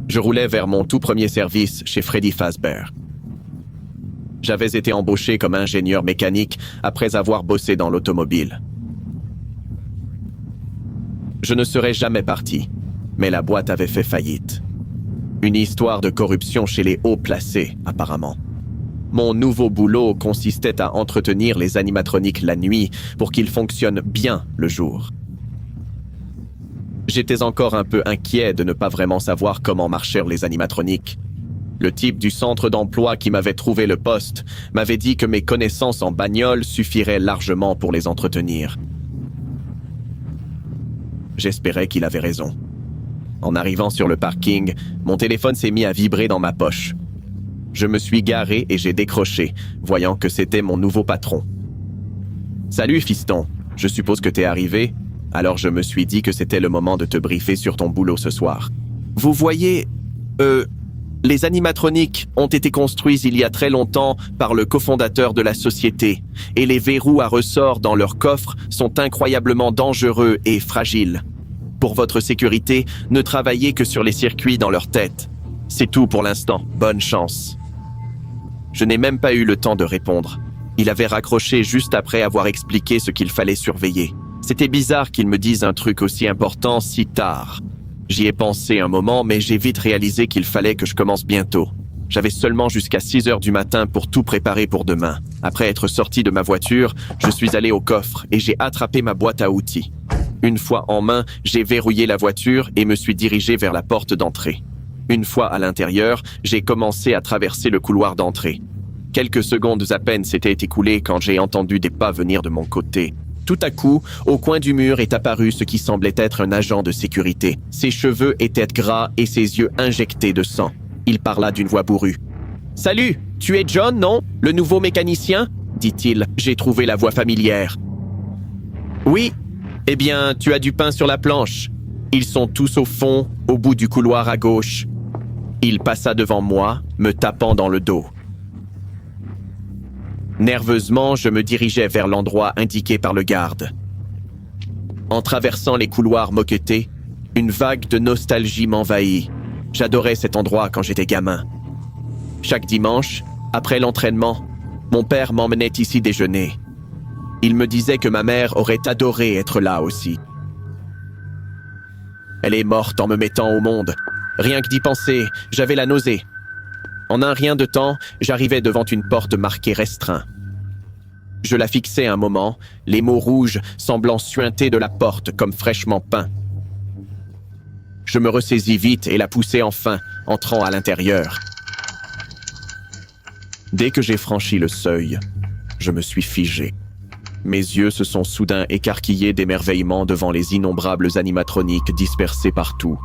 Je roulais vers mon tout premier service chez Freddy Fazbear. J'avais été embauché comme ingénieur mécanique après avoir bossé dans l'automobile. Je ne serais jamais parti, mais la boîte avait fait faillite. Une histoire de corruption chez les hauts placés, apparemment. Mon nouveau boulot consistait à entretenir les animatroniques la nuit pour qu'ils fonctionnent bien le jour. J'étais encore un peu inquiet de ne pas vraiment savoir comment marchèrent les animatroniques. Le type du centre d'emploi qui m'avait trouvé le poste m'avait dit que mes connaissances en bagnole suffiraient largement pour les entretenir. J'espérais qu'il avait raison. En arrivant sur le parking, mon téléphone s'est mis à vibrer dans ma poche. Je me suis garé et j'ai décroché, voyant que c'était mon nouveau patron. « Salut, fiston, je suppose que t'es arrivé, alors je me suis dit que c'était le moment de te briefer sur ton boulot ce soir. Vous voyez, les animatroniques ont été construits il y a très longtemps par le cofondateur de la société, et les verrous à ressort dans leur coffre sont incroyablement dangereux et fragiles. Pour votre sécurité, ne travaillez que sur les circuits dans leur tête. C'est tout pour l'instant, bonne chance. » Je n'ai même pas eu le temps de répondre. Il avait raccroché juste après avoir expliqué ce qu'il fallait surveiller. C'était bizarre qu'il me dise un truc aussi important si tard. J'y ai pensé un moment, mais j'ai vite réalisé qu'il fallait que je commence bientôt. J'avais seulement jusqu'à 6 heures du matin pour tout préparer pour demain. Après être sorti de ma voiture, je suis allé au coffre et j'ai attrapé ma boîte à outils. Une fois en main, j'ai verrouillé la voiture et me suis dirigé vers la porte d'entrée. Une fois à l'intérieur, j'ai commencé à traverser le couloir d'entrée. Quelques secondes à peine s'étaient écoulées quand j'ai entendu des pas venir de mon côté. Tout à coup, au coin du mur est apparu ce qui semblait être un agent de sécurité. Ses cheveux étaient gras et ses yeux injectés de sang. Il parla d'une voix bourrue. « Salut, tu es John, non? Le nouveau mécanicien ?» dit-il. J'ai trouvé la voix familière. « Oui. Eh bien, tu as du pain sur la planche. Ils sont tous au fond, au bout du couloir à gauche. » Il passa devant moi, me tapant dans le dos. Nerveusement, je me dirigeais vers l'endroit indiqué par le garde. En traversant les couloirs moquettés, une vague de nostalgie m'envahit. J'adorais cet endroit quand j'étais gamin. Chaque dimanche, après l'entraînement, mon père m'emmenait ici déjeuner. Il me disait que ma mère aurait adoré être là aussi. Elle est morte en me mettant au monde. Rien que d'y penser, j'avais la nausée. En un rien de temps, j'arrivais devant une porte marquée restreint. Je la fixai un moment, les mots rouges semblant suinter de la porte comme fraîchement peints. Je me ressaisis vite et la poussai enfin, entrant à l'intérieur. Dès que j'ai franchi le seuil, je me suis figé. Mes yeux se sont soudain écarquillés d'émerveillement devant les innombrables animatroniques dispersés partout.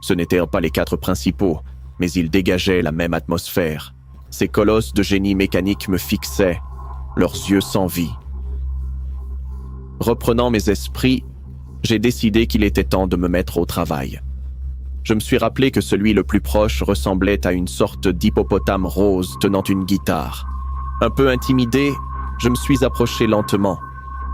Ce n'étaient pas les 4 principaux, mais ils dégageaient la même atmosphère. Ces colosses de génie mécanique me fixaient, leurs yeux sans vie. Reprenant mes esprits, j'ai décidé qu'il était temps de me mettre au travail. Je me suis rappelé que celui le plus proche ressemblait à une sorte d'hippopotame rose tenant une guitare. Un peu intimidé, je me suis approché lentement.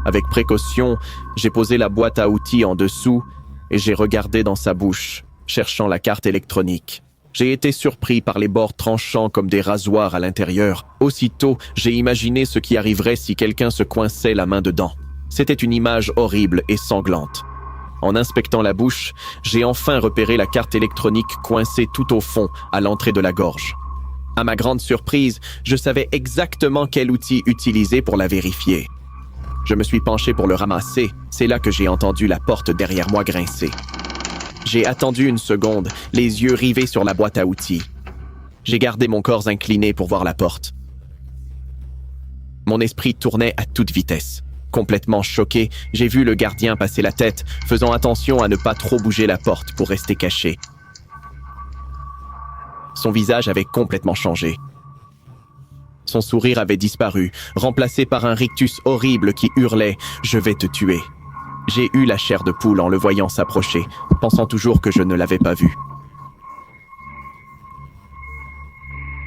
Avec précaution, j'ai posé la boîte à outils en dessous et j'ai regardé dans sa bouche, cherchant la carte électronique. J'ai été surpris par les bords tranchants comme des rasoirs à l'intérieur. Aussitôt, j'ai imaginé ce qui arriverait si quelqu'un se coinçait la main dedans. C'était une image horrible et sanglante. En inspectant la bouche, j'ai enfin repéré la carte électronique coincée tout au fond, à l'entrée de la gorge. À ma grande surprise, je savais exactement quel outil utiliser pour la vérifier. Je me suis penché pour le ramasser. C'est là que j'ai entendu la porte derrière moi grincer. J'ai attendu une seconde, les yeux rivés sur la boîte à outils. J'ai gardé mon corps incliné pour voir la porte. Mon esprit tournait à toute vitesse. Complètement choqué, j'ai vu le gardien passer la tête, faisant attention à ne pas trop bouger la porte pour rester caché. Son visage avait complètement changé. Son sourire avait disparu, remplacé par un rictus horrible qui hurlait « Je vais te tuer ». J'ai eu la chair de poule en le voyant s'approcher, pensant toujours que je ne l'avais pas vu.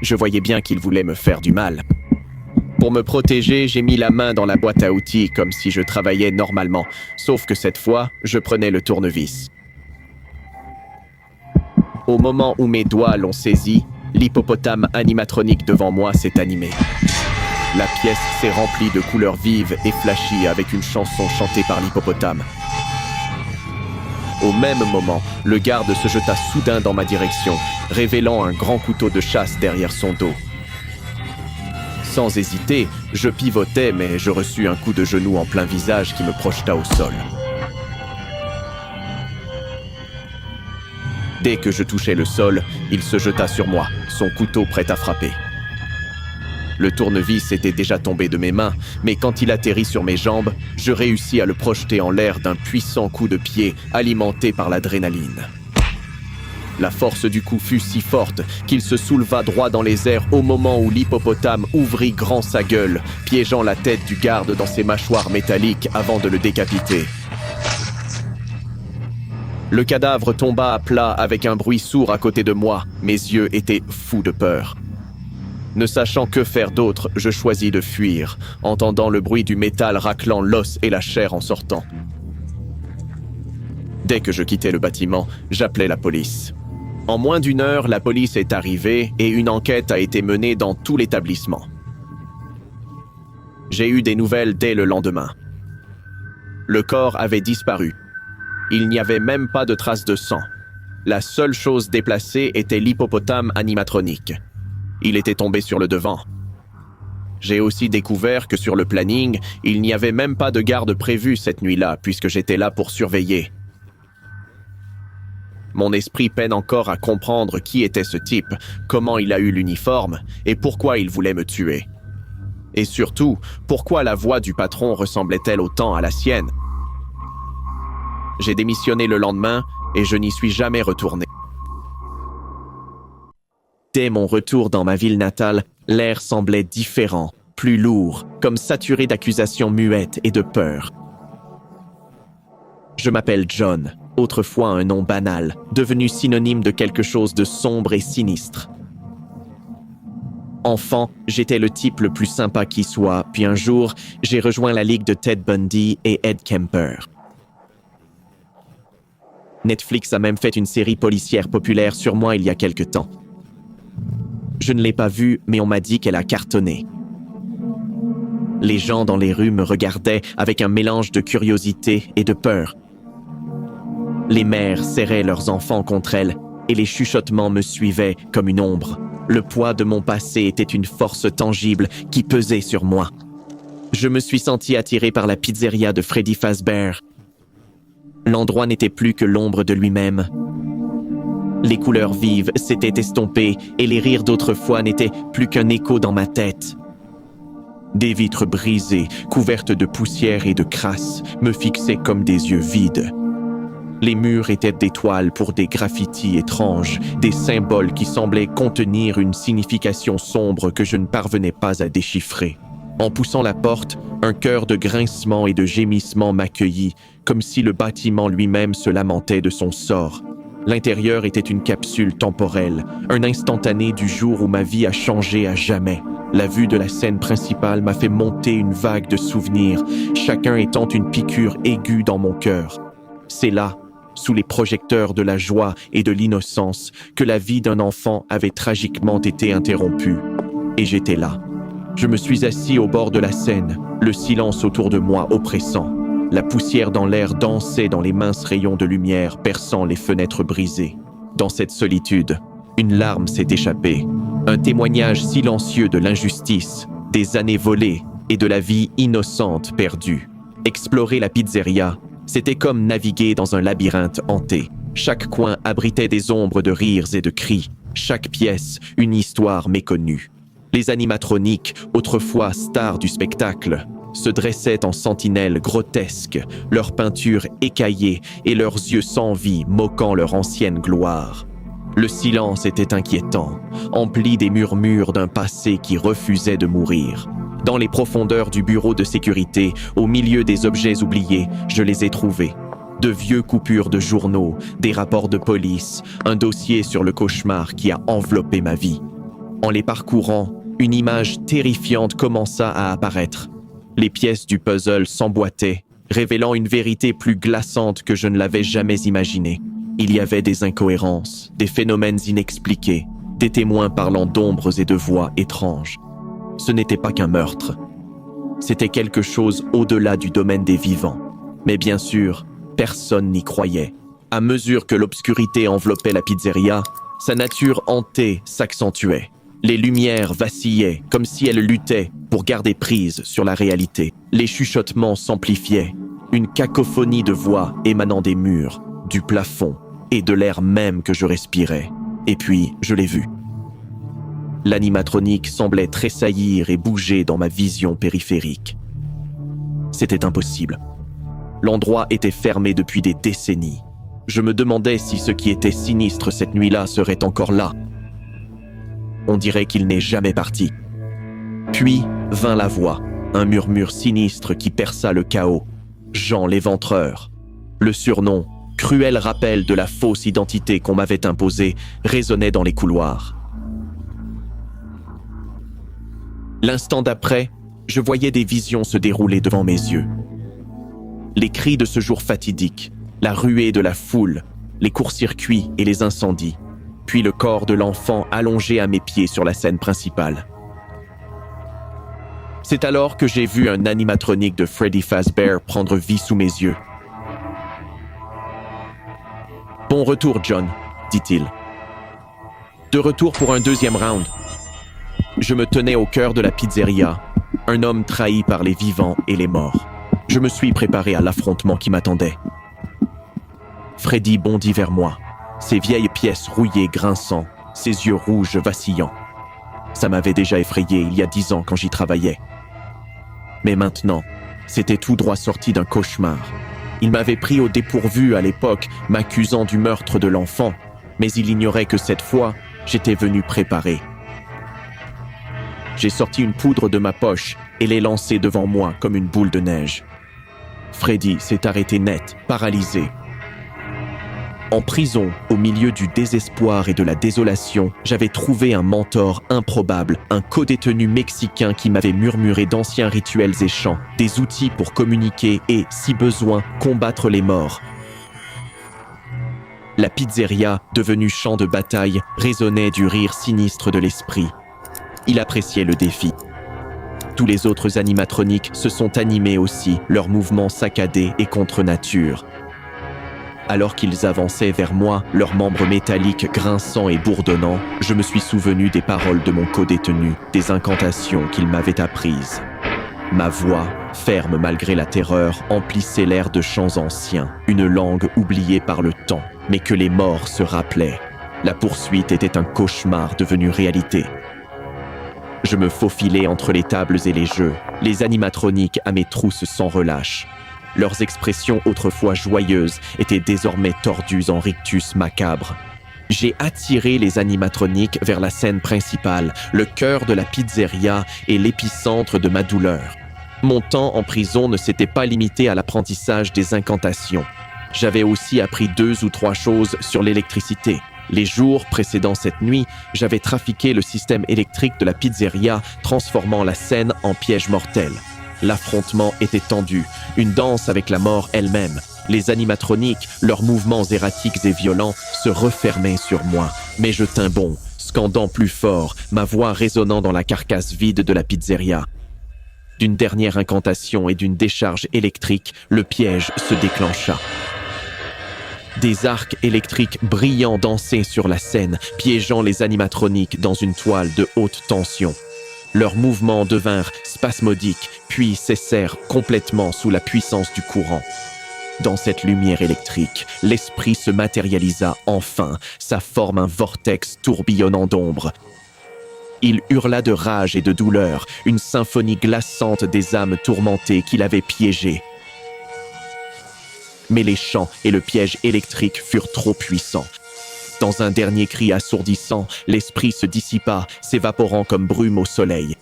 Je voyais bien qu'il voulait me faire du mal. Pour me protéger, j'ai mis la main dans la boîte à outils comme si je travaillais normalement, sauf que cette fois, je prenais le tournevis. Au moment où mes doigts l'ont saisi, l'hippopotame animatronique devant moi s'est animé. La pièce s'est remplie de couleurs vives et flashy avec une chanson chantée par l'hippopotame. Au même moment, le garde se jeta soudain dans ma direction, révélant un grand couteau de chasse derrière son dos. Sans hésiter, je pivotais, mais je reçus un coup de genou en plein visage qui me projeta au sol. Dès que je touchais le sol, il se jeta sur moi, son couteau prêt à frapper. Le tournevis était déjà tombé de mes mains, mais quand il atterrit sur mes jambes, je réussis à le projeter en l'air d'un puissant coup de pied alimenté par l'adrénaline. La force du coup fut si forte qu'il se souleva droit dans les airs au moment où l'hippopotame ouvrit grand sa gueule, piégeant la tête du garde dans ses mâchoires métalliques avant de le décapiter. Le cadavre tomba à plat avec un bruit sourd à côté de moi. Mes yeux étaient fous de peur. Ne sachant que faire d'autre, je choisis de fuir, entendant le bruit du métal raclant l'os et la chair en sortant. Dès que je quittais le bâtiment, j'appelais la police. En moins d'une heure, la police est arrivée et une enquête a été menée dans tout l'établissement. J'ai eu des nouvelles dès le lendemain. Le corps avait disparu. Il n'y avait même pas de traces de sang. La seule chose déplacée était l'hippopotame animatronique. Il était tombé sur le devant. J'ai aussi découvert que sur le planning, il n'y avait même pas de garde prévue cette nuit-là, puisque j'étais là pour surveiller. Mon esprit peine encore à comprendre qui était ce type, comment il a eu l'uniforme et pourquoi il voulait me tuer. Et surtout, pourquoi la voix du patron ressemblait-elle autant à la sienne? J'ai démissionné le lendemain et je n'y suis jamais retourné. Dès mon retour dans ma ville natale, l'air semblait différent, plus lourd, comme saturé d'accusations muettes et de peur. Je m'appelle John, autrefois un nom banal, devenu synonyme de quelque chose de sombre et sinistre. Enfant, j'étais le type le plus sympa qui soit, puis un jour, j'ai rejoint la ligue de Ted Bundy et Ed Kemper. Netflix a même fait une série policière populaire sur moi il y a quelque temps. Je ne l'ai pas vue, mais on m'a dit qu'elle a cartonné. Les gens dans les rues me regardaient avec un mélange de curiosité et de peur. Les mères serraient leurs enfants contre elles et les chuchotements me suivaient comme une ombre. Le poids de mon passé était une force tangible qui pesait sur moi. Je me suis senti attiré par la pizzeria de Freddy Fazbear. L'endroit n'était plus que l'ombre de lui-même. Les couleurs vives s'étaient estompées et les rires d'autrefois n'étaient plus qu'un écho dans ma tête. Des vitres brisées, couvertes de poussière et de crasse, me fixaient comme des yeux vides. Les murs étaient d'étoiles pour des graffitis étranges, des symboles qui semblaient contenir une signification sombre que je ne parvenais pas à déchiffrer. En poussant la porte, un chœur de grincements et de gémissements m'accueillit, comme si le bâtiment lui-même se lamentait de son sort. L'intérieur était une capsule temporelle, un instantané du jour où ma vie a changé à jamais. La vue de la scène principale m'a fait monter une vague de souvenirs, chacun étant une piqûre aiguë dans mon cœur. C'est là, sous les projecteurs de la joie et de l'innocence, que la vie d'un enfant avait tragiquement été interrompue. Et j'étais là. Je me suis assis au bord de la Seine, le silence autour de moi oppressant. La poussière dans l'air dansait dans les minces rayons de lumière perçant les fenêtres brisées. Dans cette solitude, une larme s'est échappée, un témoignage silencieux de l'injustice, des années volées et de la vie innocente perdue. Explorer la pizzeria, c'était comme naviguer dans un labyrinthe hanté. Chaque coin abritait des ombres de rires et de cris, chaque pièce une histoire méconnue. Les animatroniques, autrefois stars du spectacle, se dressaient en sentinelles grotesques, leurs peintures écaillées et leurs yeux sans vie moquant leur ancienne gloire. Le silence était inquiétant, empli des murmures d'un passé qui refusait de mourir. Dans les profondeurs du bureau de sécurité, au milieu des objets oubliés, je les ai trouvés. De vieux coupures de journaux, des rapports de police, un dossier sur le cauchemar qui a enveloppé ma vie. En les parcourant, une image terrifiante commença à apparaître. Les pièces du puzzle s'emboîtaient, révélant une vérité plus glaçante que je ne l'avais jamais imaginée. Il y avait des incohérences, des phénomènes inexpliqués, des témoins parlant d'ombres et de voix étranges. Ce n'était pas qu'un meurtre. C'était quelque chose au-delà du domaine des vivants. Mais bien sûr, personne n'y croyait. À mesure que l'obscurité enveloppait la pizzeria, sa nature hantée s'accentuait. Les lumières vacillaient, comme si elles luttaient pour garder prise sur la réalité. Les chuchotements s'amplifiaient, une cacophonie de voix émanant des murs, du plafond et de l'air même que je respirais. Et puis, je l'ai vu. L'animatronique semblait tressaillir et bouger dans ma vision périphérique. C'était impossible. L'endroit était fermé depuis des décennies. Je me demandais si ce qui était sinistre cette nuit-là serait encore là. On dirait qu'il n'est jamais parti. Puis vint la voix, un murmure sinistre qui perça le chaos. Jean l'Éventreur. Le surnom, cruel rappel de la fausse identité qu'on m'avait imposée, résonnait dans les couloirs. L'instant d'après, je voyais des visions se dérouler devant mes yeux. Les cris de ce jour fatidique, la ruée de la foule, les courts-circuits et les incendies, puis le corps de l'enfant allongé à mes pieds sur la scène principale. C'est alors que j'ai vu un animatronique de Freddy Fazbear prendre vie sous mes yeux. « Bon retour, John, » dit-il. « De retour pour un deuxième round. » Je me tenais au cœur de la pizzeria, un homme trahi par les vivants et les morts. Je me suis préparé à l'affrontement qui m'attendait. Freddy bondit vers moi, ses vieilles pièces rouillées grinçant, ses yeux rouges vacillants. Ça m'avait déjà effrayé il y a 10 ans quand j'y travaillais. Mais maintenant, c'était tout droit sorti d'un cauchemar. Il m'avait pris au dépourvu à l'époque, m'accusant du meurtre de l'enfant, mais il ignorait que cette fois, j'étais venu préparé. J'ai sorti une poudre de ma poche et l'ai lancée devant moi comme une boule de neige. Freddy s'est arrêté net, paralysé. En prison, au milieu du désespoir et de la désolation, j'avais trouvé un mentor improbable, un codétenu mexicain qui m'avait murmuré d'anciens rituels et chants, des outils pour communiquer et, si besoin, combattre les morts. La pizzeria, devenue champ de bataille, résonnait du rire sinistre de l'esprit. Il appréciait le défi. Tous les autres animatroniques se sont animés aussi, leurs mouvements saccadés et contre nature. Alors qu'ils avançaient vers moi, leurs membres métalliques grinçants et bourdonnants, je me suis souvenu des paroles de mon codétenu, des incantations qu'il m'avait apprises. Ma voix, ferme malgré la terreur, emplissait l'air de chants anciens, une langue oubliée par le temps, mais que les morts se rappelaient. La poursuite était un cauchemar devenu réalité. Je me faufilais entre les tables et les jeux, les animatroniques à mes trousses sans relâche. Leurs expressions autrefois joyeuses étaient désormais tordues en rictus macabre. J'ai attiré les animatroniques vers la scène principale, le cœur de la pizzeria et l'épicentre de ma douleur. Mon temps en prison ne s'était pas limité à l'apprentissage des incantations. J'avais aussi appris 2 ou 3 choses sur l'électricité. Les jours précédant cette nuit, j'avais trafiqué le système électrique de la pizzeria, transformant la scène en piège mortel. L'affrontement était tendu, une danse avec la mort elle-même. Les animatroniques, leurs mouvements erratiques et violents, se refermaient sur moi. Mais je tins bon, scandant plus fort, ma voix résonnant dans la carcasse vide de la pizzeria. D'une dernière incantation et d'une décharge électrique, le piège se déclencha. Des arcs électriques brillants dansaient sur la scène, piégeant les animatroniques dans une toile de haute tension. Leurs mouvements devinrent spasmodiques, puis cessèrent complètement sous la puissance du courant. Dans cette lumière électrique, l'esprit se matérialisa enfin, sa forme un vortex tourbillonnant d'ombre. Il hurla de rage et de douleur, une symphonie glaçante des âmes tourmentées qu'il avait piégées. Mais les chants et le piège électrique furent trop puissants. Dans un dernier cri assourdissant, l'esprit se dissipa, s'évaporant comme brume au soleil.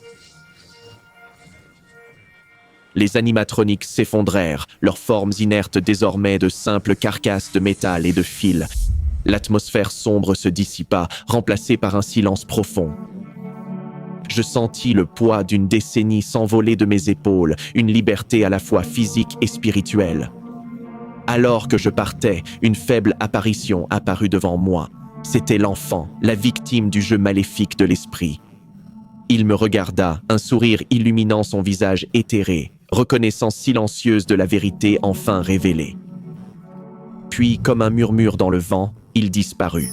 Les animatroniques s'effondrèrent, leurs formes inertes désormais de simples carcasses de métal et de fil. L'atmosphère sombre se dissipa, remplacée par un silence profond. Je sentis le poids d'une décennie s'envoler de mes épaules, une liberté à la fois physique et spirituelle. Alors que je partais, une faible apparition apparut devant moi. C'était l'enfant, la victime du jeu maléfique de l'esprit. Il me regarda, un sourire illuminant son visage éthéré, reconnaissance silencieuse de la vérité enfin révélée. Puis, comme un murmure dans le vent, il disparut.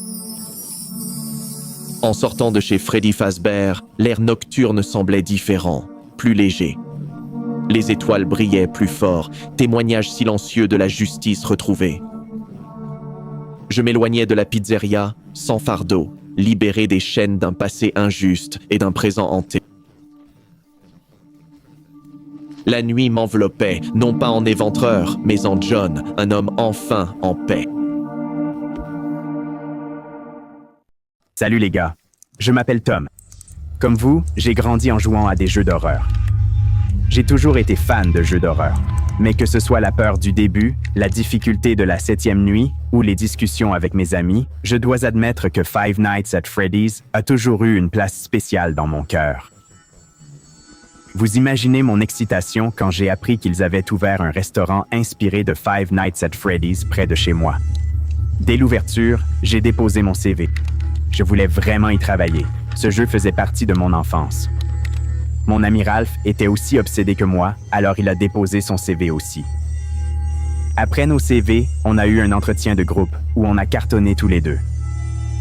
En sortant de chez Freddy Fazbear, l'air nocturne semblait différent, plus léger. Les étoiles brillaient plus fort, témoignage silencieux de la justice retrouvée. Je m'éloignais de la pizzeria, sans fardeau, libéré des chaînes d'un passé injuste et d'un présent hanté. La nuit m'enveloppait, non pas en éventreur, mais en John, un homme enfin en paix. Salut les gars, je m'appelle Tom. Comme vous, j'ai grandi en jouant à des jeux d'horreur. J'ai toujours été fan de jeux d'horreur, mais que ce soit la peur du début, la difficulté de la 7e nuit ou les discussions avec mes amis, je dois admettre que Five Nights at Freddy's a toujours eu une place spéciale dans mon cœur. Vous imaginez mon excitation quand j'ai appris qu'ils avaient ouvert un restaurant inspiré de Five Nights at Freddy's près de chez moi. Dès l'ouverture, j'ai déposé mon CV. Je voulais vraiment y travailler. Ce jeu faisait partie de mon enfance. Mon ami Ralph était aussi obsédé que moi, alors il a déposé son CV aussi. Après nos CV, on a eu un entretien de groupe où on a cartonné tous les deux.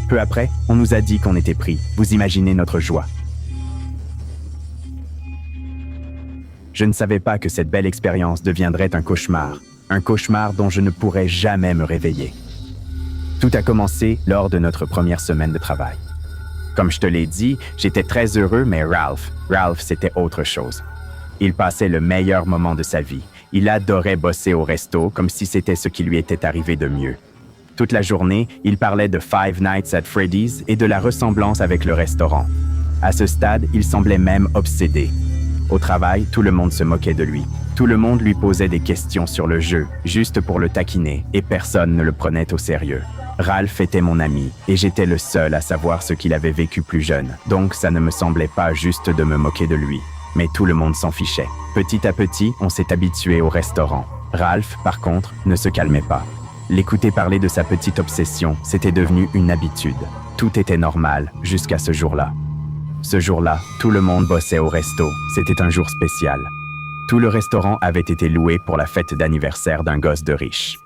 Peu après, on nous a dit qu'on était pris. Vous imaginez notre joie. Je ne savais pas que cette belle expérience deviendrait un cauchemar dont je ne pourrais jamais me réveiller. Tout a commencé lors de notre première semaine de travail. Comme je te l'ai dit, j'étais très heureux, mais Ralph, c'était autre chose. Il passait le meilleur moment de sa vie. Il adorait bosser au resto comme si c'était ce qui lui était arrivé de mieux. Toute la journée, il parlait de Five Nights at Freddy's et de la ressemblance avec le restaurant. À ce stade, il semblait même obsédé. Au travail, tout le monde se moquait de lui. Tout le monde lui posait des questions sur le jeu, juste pour le taquiner, et personne ne le prenait au sérieux. Ralph était mon ami, et j'étais le seul à savoir ce qu'il avait vécu plus jeune, donc ça ne me semblait pas juste de me moquer de lui. Mais tout le monde s'en fichait. Petit à petit, on s'est habitué au restaurant. Ralph, par contre, ne se calmait pas. L'écouter parler de sa petite obsession, c'était devenu une habitude. Tout était normal, jusqu'à ce jour-là. Ce jour-là, tout le monde bossait au resto. C'était un jour spécial. Tout le restaurant avait été loué pour la fête d'anniversaire d'un gosse de riche.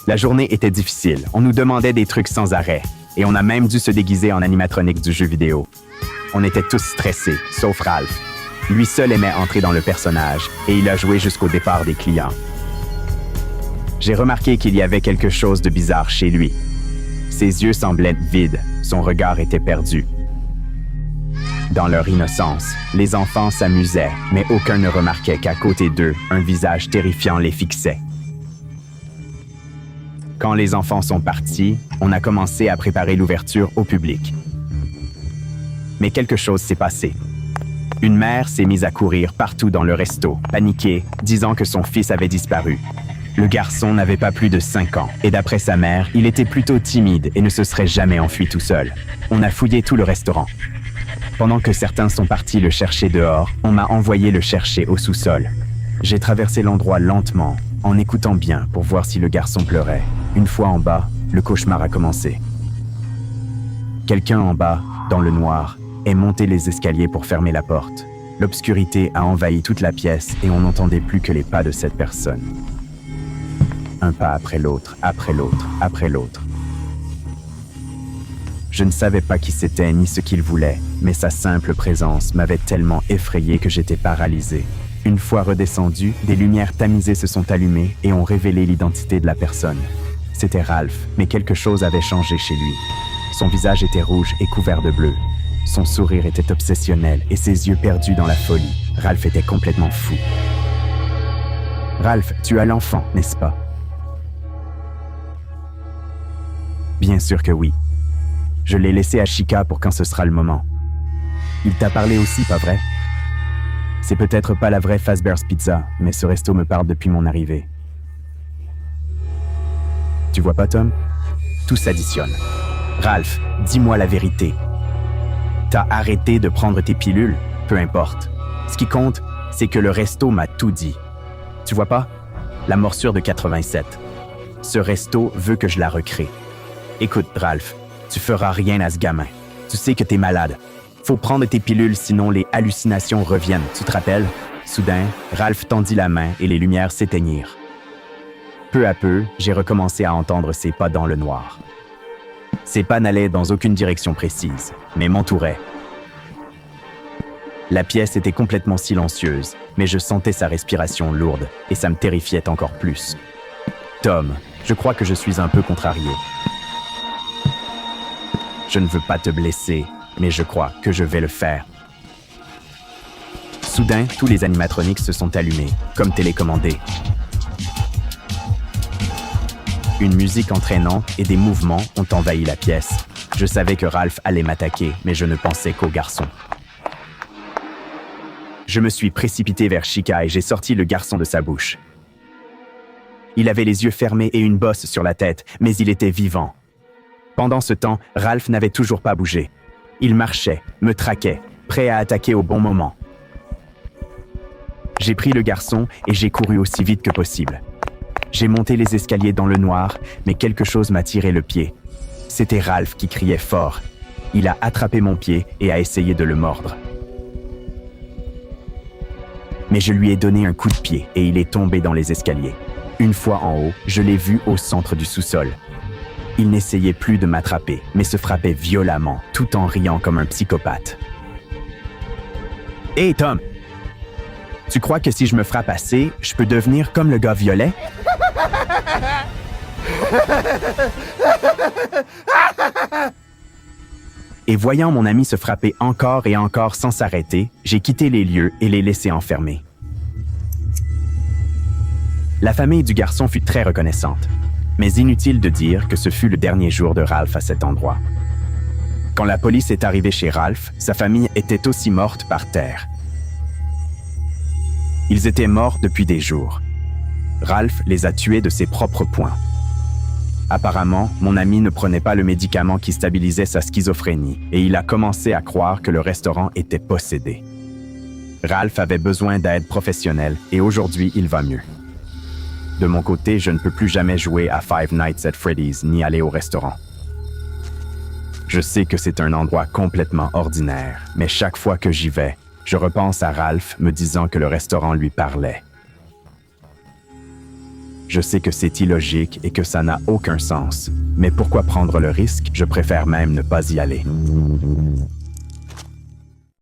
La journée était difficile. On nous demandait des trucs sans arrêt. Et on a même dû se déguiser en animatronique du jeu vidéo. On était tous stressés, sauf Ralph. Lui seul aimait entrer dans le personnage, et il a joué jusqu'au départ des clients. J'ai remarqué qu'il y avait quelque chose de bizarre chez lui. Ses yeux semblaient vides, son regard était perdu. Dans leur innocence, les enfants s'amusaient, mais aucun ne remarquait qu'à côté d'eux, un visage terrifiant les fixait. Quand les enfants sont partis, on a commencé à préparer l'ouverture au public. Mais quelque chose s'est passé. Une mère s'est mise à courir partout dans le resto, paniquée, disant que son fils avait disparu. Le garçon n'avait pas plus de 5 ans, et d'après sa mère, il était plutôt timide et ne se serait jamais enfui tout seul. On a fouillé tout le restaurant. Pendant que certains sont partis le chercher dehors, on m'a envoyé le chercher au sous-sol. J'ai traversé l'endroit lentement, en écoutant bien pour voir si le garçon pleurait. Une fois en bas, le cauchemar a commencé. Quelqu'un en bas, dans le noir, est monté les escaliers pour fermer la porte. L'obscurité a envahi toute la pièce et on n'entendait plus que les pas de cette personne. Un pas après l'autre, après l'autre, après l'autre. Je ne savais pas qui c'était ni ce qu'il voulait, mais sa simple présence m'avait tellement effrayé que j'étais paralysé. Une fois redescendu, des lumières tamisées se sont allumées et ont révélé l'identité de la personne. C'était Ralph, mais quelque chose avait changé chez lui. Son visage était rouge et couvert de bleu. Son sourire était obsessionnel et ses yeux perdus dans la folie. Ralph était complètement fou. Ralph, tu as l'enfant, n'est-ce pas? Bien sûr que oui. Je l'ai laissé à Chica pour quand ce sera le moment. Il t'a parlé aussi, pas vrai? C'est peut-être pas la vraie Fazbear's Pizza, mais ce resto me parle depuis mon arrivée. Tu vois pas, Tom? Tout s'additionne. Ralph, dis-moi la vérité. T'as arrêté de prendre tes pilules? Peu importe. Ce qui compte, c'est que le resto m'a tout dit. Tu vois pas? La morsure de 87. Ce resto veut que je la recrée. Écoute, Ralph, tu feras rien à ce gamin. Tu sais que t'es malade. Faut prendre tes pilules, sinon les hallucinations reviennent. Tu te rappelles? Soudain, Ralph tendit la main et les lumières s'éteignirent. Peu à peu, j'ai recommencé à entendre ses pas dans le noir. Ses pas n'allaient dans aucune direction précise, mais m'entouraient. La pièce était complètement silencieuse, mais je sentais sa respiration lourde et ça me terrifiait encore plus. Tom, je crois que je suis un peu contrarié. Je ne veux pas te blesser, mais je crois que je vais le faire. Soudain, tous les animatroniques se sont allumés, comme télécommandés. Une musique entraînante et des mouvements ont envahi la pièce. Je savais que Ralph allait m'attaquer, mais je ne pensais qu'au garçon. Je me suis précipité vers Chica et j'ai sorti le garçon de sa bouche. Il avait les yeux fermés et une bosse sur la tête, mais il était vivant. Pendant ce temps, Ralph n'avait toujours pas bougé. Il marchait, me traquait, prêt à attaquer au bon moment. J'ai pris le garçon et j'ai couru aussi vite que possible. J'ai monté les escaliers dans le noir, mais quelque chose m'a tiré le pied. C'était Ralph qui criait fort. Il a attrapé mon pied et a essayé de le mordre. Mais je lui ai donné un coup de pied et il est tombé dans les escaliers. Une fois en haut, je l'ai vu au centre du sous-sol. Il n'essayait plus de m'attraper, mais se frappait violemment, tout en riant comme un psychopathe. « Hé, Tom! Tu crois que si je me frappe assez, je peux devenir comme le gars violet? » Et voyant mon ami se frapper encore et encore sans s'arrêter, j'ai quitté les lieux et l'ai laissé enfermer. La famille du garçon fut très reconnaissante, mais inutile de dire que ce fut le dernier jour de Ralph à cet endroit. Quand la police est arrivée chez Ralph, sa famille était aussi morte par terre. Ils étaient morts depuis des jours. Ralph les a tués de ses propres poings. Apparemment, mon ami ne prenait pas le médicament qui stabilisait sa schizophrénie et il a commencé à croire que le restaurant était possédé. Ralph avait besoin d'aide professionnelle et aujourd'hui, il va mieux. De mon côté, je ne peux plus jamais jouer à Five Nights at Freddy's ni aller au restaurant. Je sais que c'est un endroit complètement ordinaire, mais chaque fois que j'y vais, je repense à Ralph me disant que le restaurant lui parlait. Je sais que c'est illogique et que ça n'a aucun sens, mais pourquoi prendre le risque? Je préfère même ne pas y aller.